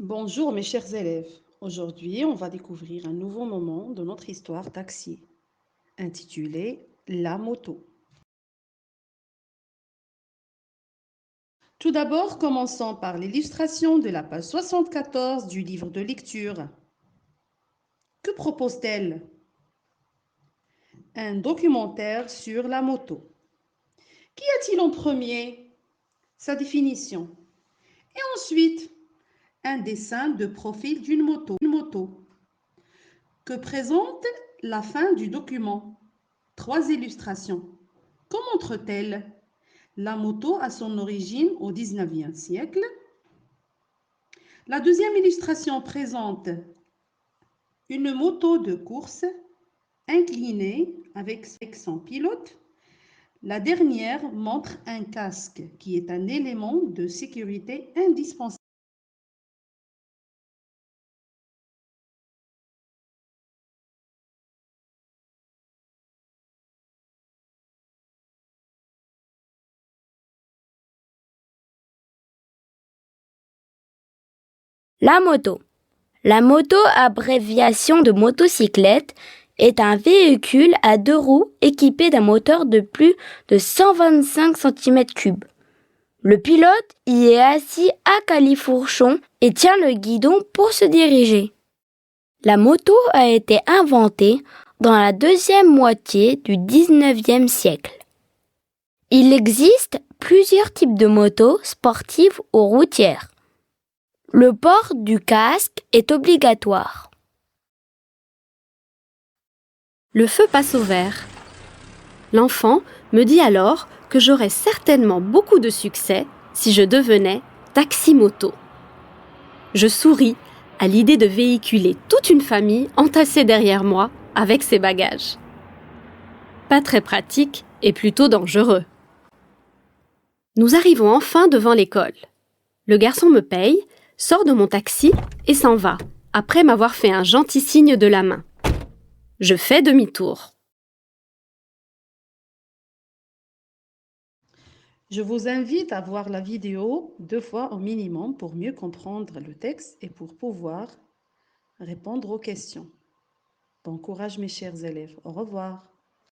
Bonjour mes chers élèves. Aujourd'hui, on va découvrir un nouveau moment de notre histoire taxi, intitulé La moto. Tout d'abord, commençons par l'illustration de la page 74 du livre de lecture. Que propose-t-elle? Un documentaire sur la moto. Qu'y a-t-il en premier? Sa définition. Et ensuite, un dessin de profil d'une moto. Que présente la fin du document? 3 illustrations. Que montre-t-elle? La moto a son origine au XIXe siècle. La deuxième illustration présente une moto de course inclinée avec son pilote. La dernière montre un casque qui est un élément de sécurité indispensable. La moto. La moto, abréviation de motocyclette, est un véhicule à 2 roues équipé d'un moteur de plus de 125 cm3. Le pilote y est assis à califourchon et tient le guidon pour se diriger. La moto a été inventée dans la deuxième moitié du XIXe siècle. Il existe plusieurs types de motos sportives ou routières. Le port du casque est obligatoire. Le feu passe au vert. L'enfant me dit alors que j'aurais certainement beaucoup de succès si je devenais taxi-moto. Je souris à l'idée de véhiculer toute une famille entassée derrière moi avec ses bagages. Pas très pratique et plutôt dangereux. Nous arrivons enfin devant l'école. Le garçon me paye, sort de mon taxi et s'en va, après m'avoir fait un gentil signe de la main. Je fais demi-tour. Je vous invite à voir la vidéo 2 fois au minimum pour mieux comprendre le texte et pour pouvoir répondre aux questions. Bon courage mes chers élèves. Au revoir.